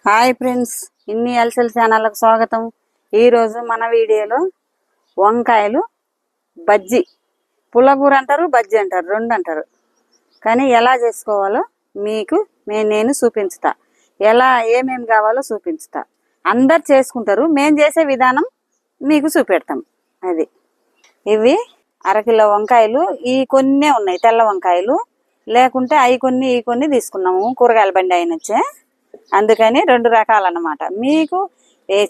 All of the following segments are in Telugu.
హాయ్ ఫ్రెండ్స్, ఇన్ని ఎల్సెల్ ఛానల్కి స్వాగతం. ఈరోజు మన వీడియోలో వంకాయలు బజ్జీ, పుల్లకూర అంటారు, బజ్జీ అంటారు, రెండు అంటారు. కానీ ఎలా చేసుకోవాలో మీకు నేను చూపించుతా. ఎలా ఏమేమి కావాలో చూపించుతా. అందరు చేసుకుంటారు, మేము చేసే విధానం మీకు చూపెడతాం. అది ఇవి అరకిలో వంకాయలు. ఈ కొన్నే ఉన్నాయి తెల్ల వంకాయలు, లేకుంటే అవి కొన్ని ఈ కొన్ని తీసుకున్నాము. కూరగాయల బండి అయినొచ్చే, అందుకని రెండు రకాలన్నమాట. మీకు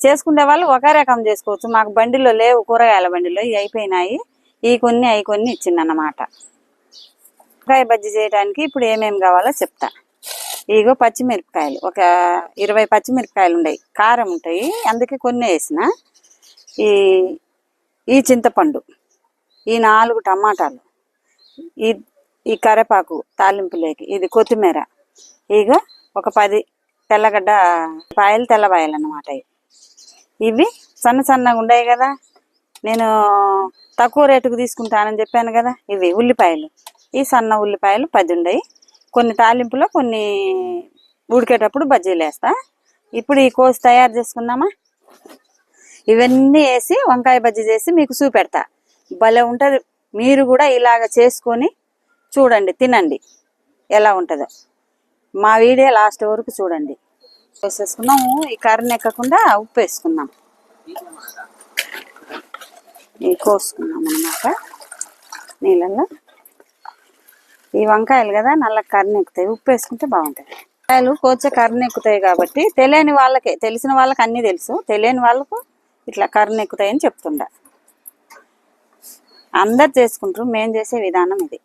చేసుకునే వాళ్ళు ఒక రకం చేసుకోవచ్చు. మాకు బండిలో లేవు, కూరగాయల బండిలో ఇవి అయిపోయినాయి. ఈ కొన్ని అవి కొన్ని ఇచ్చిందన్నమాట. వంకాయ బజ్జీ చేయడానికి ఇప్పుడు ఏమేమి కావాలో చెప్తా. ఇగో పచ్చిమిరపకాయలు, ఒక 20 పచ్చిమిరపకాయలు ఉన్నాయి, కారం ఉంటాయి, అందుకే కొన్ని వేసిన. ఈ చింతపండు, ఈ 4 టమాటాలు, ఈ కరేపాకు తాలింపులేకి, ఇది కొత్తిమీర, ఇగో ఒక 10 తెల్లగడ్డ పాయలు, తెల్లబాయలు అన్నమాట. ఇవి సన్న సన్నగా ఉన్నాయి కదా, నేను తక్కువ రేటుకు తీసుకుంటానని చెప్పాను కదా. ఇవి ఉల్లిపాయలు, ఈ సన్న ఉల్లిపాయలు 10 ఉన్నాయి. కొన్ని తాలింపులో, కొన్ని ఉడికేటప్పుడు బజ్జీలు వేస్తా. ఇప్పుడు ఈ కోసి తయారు చేసుకుందామా. ఇవన్నీ వేసి వంకాయ బజ్జీ చేసి మీకు చూపెడతా. భలే ఉంటుంది. మీరు కూడా ఇలాగ చేసుకొని చూడండి, తినండి ఎలా ఉంటుందో. మా వీడియో లాస్ట్ వరకు చూడండి. వేసేసుకున్నాము. ఈ కర్రను ఎక్కకుండా ఉప్పు వేసుకున్నాం, కోసుకున్నాం అన్నమాట నీళ్ళల్లో. ఈ వంకాయలు కదా నల్ల కర్రను ఎక్కుతాయి, ఉప్పు వేసుకుంటే బాగుంటాయి. వంకాయలు కోచే కర్రను ఎక్కుతాయి కాబట్టి తెలియని వాళ్ళకే, తెలిసిన వాళ్ళకి అన్నీ తెలుసు, తెలియని వాళ్ళకు ఇట్లా కర్రను ఎక్కుతాయని చెప్తుండ. అందరు చేసుకుంటారు, మేము చేసే విధానం ఇది.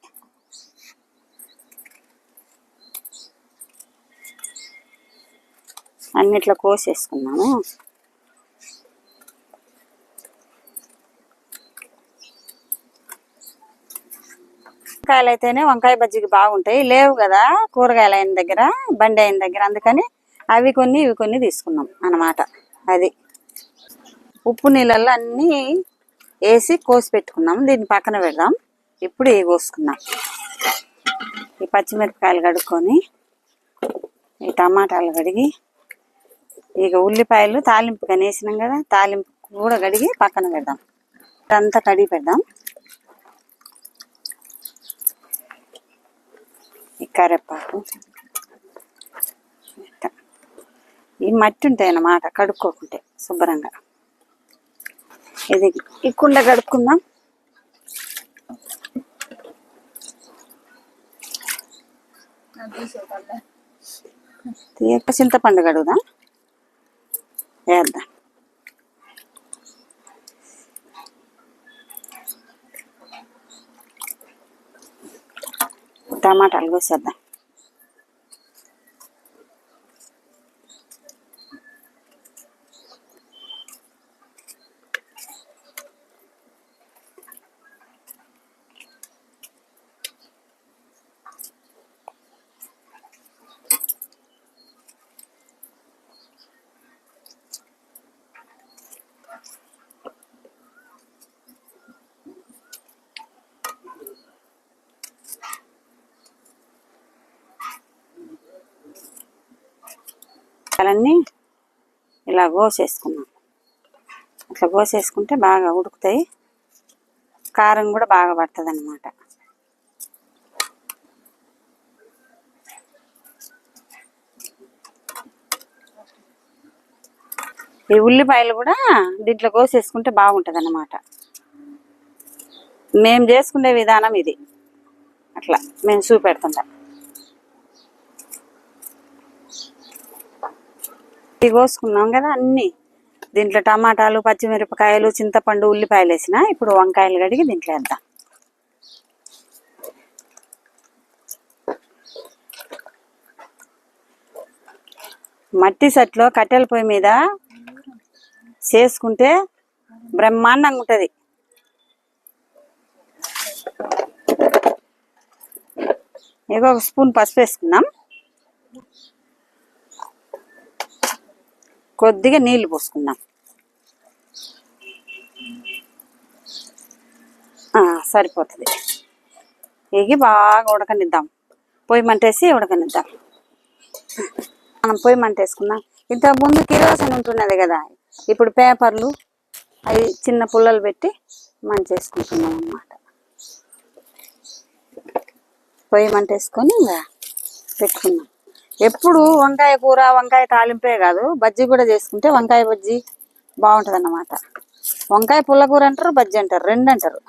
అన్నిట్లో కోసేసుకున్నాము. వంకాయలు అయితేనే వంకాయ బజ్జీకి బాగుంటాయి. లేవు కదా కూరగాయలు అయిన దగ్గర, బండి అయిన దగ్గర, అందుకని అవి కొన్ని ఇవి కొన్ని తీసుకున్నాం అన్నమాట. అది ఉప్పు నీళ్ళల్లో అన్నీ వేసి కోసి పెట్టుకున్నాం. దీన్ని పక్కన పెడదాం. ఇప్పుడు ఇవి కోసుకున్నాం. ఈ పచ్చిమిరపకాయలు కడుక్కొని, ఈ టమాటాలు కడిగి, ఇక ఉల్లిపాయలు తాలింపు కనేసినాం కదా, తాలింపు కూడా కడిగి పక్కన పెడదాం. అంతా కడిగి పెడదాం. ఈ కరేపాకు, ఈ మట్టి ఉంటాయి అన్నమాట, కడుక్కోకుంటే శుభ్రంగా. ఇది ఈ కుండ కడుక్కుందాం. చింతపండు కడుగుదాం, వేద్దాం. టమాటాలు కోసేద్దాం. అన్నీ ఇలా కోసేసుకున్నాం. అట్లా కోసేసుకుంటే బాగా ఉడుకుతాయి, కారం కూడా బాగా పడుతుంది అన్నమాట. ఈ ఉల్లిపాయలు కూడా దీంట్లో కోసేసుకుంటే బాగుంటుంది అన్నమాట. మేము చేసుకునే విధానం ఇది, అట్లా మేము చూపెడుతుంటా. ఇవి కోసుకున్నాం కదా అన్నీ. దీంట్లో టమాటాలు, పచ్చిమిరపకాయలు, చింతపండు, ఉల్లిపాయలు వేసిన. ఇప్పుడు వంకాయలు కడిగి దీంట్లో వేద్దాం. మట్టి సెట్లో కట్టెల పొయ్యి మీద చేసుకుంటే బ్రహ్మాండంగా ఉంటుంది. ఇక ఒక స్పూన్ పసుపు వేసుకున్నాం. కొద్దిగా నీళ్లు పోసుకుందాం. సరిపోతుంది. ఇవి బాగా ఉడకనిద్దాం. పొయ్యి మంటేసి ఉడకనిద్దాం. మనం పొయ్యి మంట వేసుకున్నాం. ఇంతకు ముందు కిరోసిన్ ఉంటున్నది కదా, ఇప్పుడు పేపర్లు అవి చిన్న పుల్లలు పెట్టి మంట వేసుకుంటున్నాం అన్నమాట. పొయ్యి మంట వేసుకొని ఇంకా పెట్టుకున్నాం. ఎప్పుడు వంకాయ కూర వంకాయ తాలింపే కాదు, బజ్జీ కూడా చేసుకుంటే వంకాయ బజ్జీ బాగుంటుంది అన్నమాట. వంకాయ పుల్లకూర అంటారు, బజ్జీ అంటారు, రెండు అంటారు.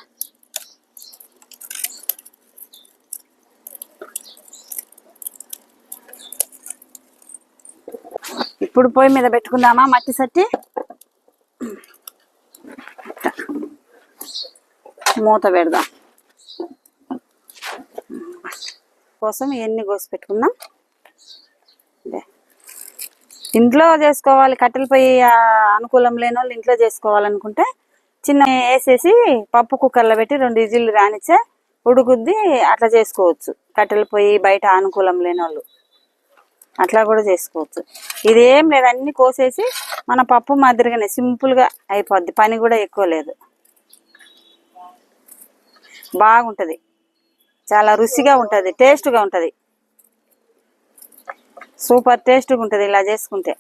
ఇప్పుడు పొయ్యి మీద పెట్టుకుందామా మట్టి సట్టి, మూత పెడదాం. కోసం ఇవన్నీ కోసి పెట్టుకుందాం. ఇంట్లో చేసుకోవాలి, కట్టెల పొయ్యి అనుకూలం లేని వాళ్ళు ఇంట్లో చేసుకోవాలనుకుంటే చిన్న వేసేసి పప్పు కుక్కర్లో పెట్టి 2 విజిల్లు రానిచ్చే ఉడుకుద్ది, అట్లా చేసుకోవచ్చు. కట్టెల పొయ్యి బయట అనుకూలం లేని వాళ్ళు అట్లా కూడా చేసుకోవచ్చు. ఇదేం లేదు, అన్ని కోసేసి మన పప్పు మాదిరిగానే సింపుల్గా అయిపోద్ది, పని కూడా ఎక్కువ లేదు. బాగుంటుంది, చాలా రుచిగా ఉంటుంది, టేస్ట్గా ఉంటుంది, సూపర్ టేస్ట్గా ఉంటుంది ఇలా చేసుకుంటే.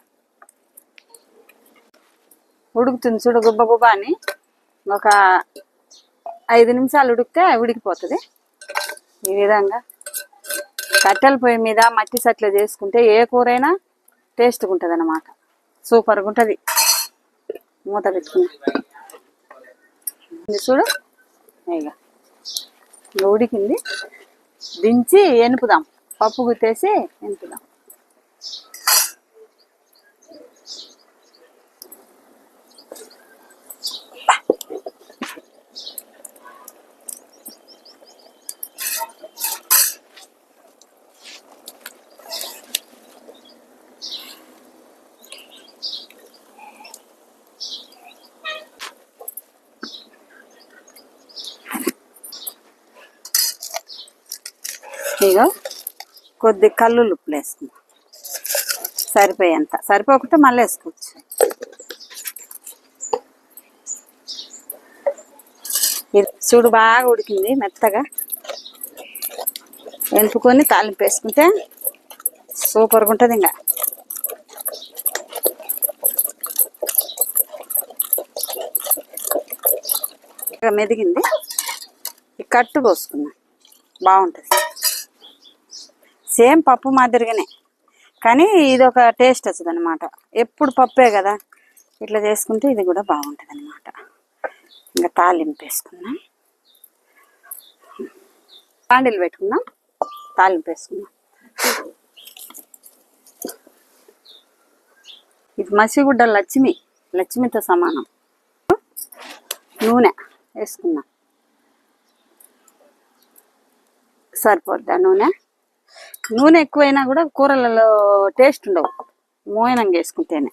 ఉడుకుతుంది చూడు గుబ్బ గుబ్బ అని, ఒక 5 నిమిషాలు ఉడికితే ఉడికిపోతుంది. ఈ విధంగా కట్టెల పొయ్యి మీద మట్టి సట్లో చేసుకుంటే ఏ కూరైనా టేస్ట్గా ఉంటుంది అన్నమాట, సూపర్గా ఉంటుంది. మూత పెట్టుకుంది చూడు, ఇక ఉడికింది. దించి ఎనుపుదాం, పప్పు గుత్తేసి ఎనుపుదాం. ఇక కొద్ది కల్లులు ఉప్పులు వేసుకుందాం, సరిపోయేంత. సరిపోకుంటే మళ్ళీ వేసుకోవచ్చు. ఇది చూడు బాగా ఉడికింది, మెత్తగా ఎనుపుకొని తాలింపు వేసుకుంటే సూపర్గా ఉంటుంది. ఇంకా మెదిగింది, ఈ కట్టు కోసుకున్నాం, బాగుంటుంది. సేమ్ పప్పు మాదిరిగానే, కానీ ఇది ఒక టేస్ట్ వస్తుంది అనమాట. ఎప్పుడు పప్పే కదా, ఇట్లా చేసుకుంటే ఇది కూడా బాగుంటుంది అనమాట. ఇంకా తాలింపు వేసుకుందాం, పాండీలు పెట్టుకుందాం, తాలింపు వేసుకుందాం. ఇది మసిగుడ్డ లక్ష్మితో సమానం. నూనె వేసుకుందాం, సరిపోద్దా నూనె ఎక్కువైనా కూడా కూరలలో టేస్ట్ ఉండవు, మోయనంగా వేసుకుంటేనే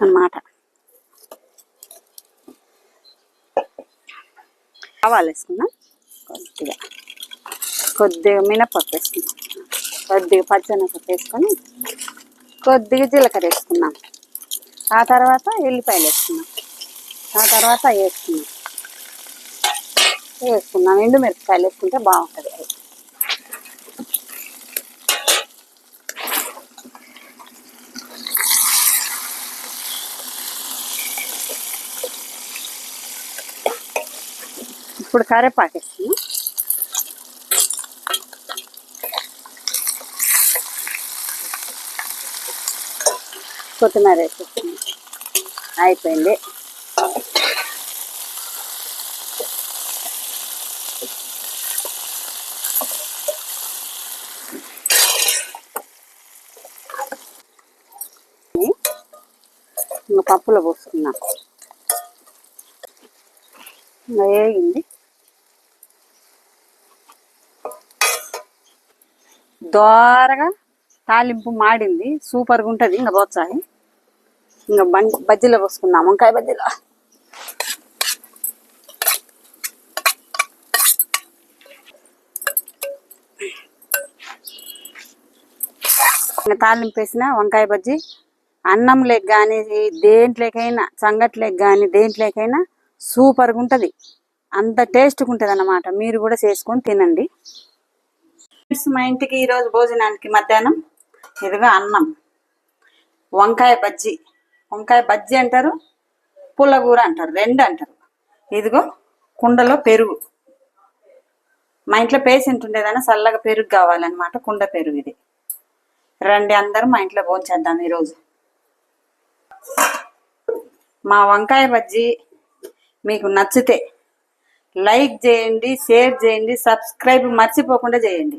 అన్నమాట. ఆవాలు వేసుకుందాం, కొద్దిగా మినపప్పు వేసుకుందాం, కొద్దిగా పచ్చెనపప్పు వేసుకొని కొద్దిగా జీలకర్ర వేసుకున్నాం. ఆ తర్వాత ఎల్లిపాయలు వేసుకున్నాం, ఆ తర్వాత వేసుకున్నాం ఎండుమిరపకాయలు వేసుకుంటే బాగుంటుంది. ఇప్పుడు కరివేపాకు వేసుకున్నాం, కొత్తిమీర వేసేస్తున్నాం, అయిపోయింది. ఇంకా పప్పులో పోసుకున్నాం, ఇంకా వేగింది. దోరగా తాలింపు మాడింది, సూపర్గా ఉంటుంది. ఇంకా పోచాయి, ఇంకా బజ్జీలో పోసుకున్నాం, వంకాయ బజ్జీలో. ఇంకా తాలింపు వేసిన వంకాయ బజ్జీ అన్నంలోకి కానీ దేంట్లోకైనా, సంగట్లోకి కానీ దేంట్లోకైనా సూపర్గా ఉంటుంది, అంత టేస్ట్గా ఉంటుంది అన్నమాట. మీరు కూడా చేసుకొని తినండి. మా ఇంటికి ఈరోజు భోజనానికి మధ్యాహ్నం ఇదిగో అన్నం, వంకాయ బజ్జీ. వంకాయ బజ్జీ అంటారు, పుల్లగూర అంటారు, రెండు అంటారు. ఇదిగో కుండలో పెరుగు. మా ఇంట్లో పేషెంట్ ఉండేదాన్ని చల్లగా పెరుగు కావాలన్నమాట, కుండ పెరుగు ఇది. రండి అందరూ మా ఇంట్లో భోంచేద్దాం ఈరోజు. మా వంకాయ బజ్జీ మీకు నచ్చితే లైక్ చేయండి, షేర్ చేయండి, సబ్స్క్రైబ్ మర్చిపోకుండా చేయండి.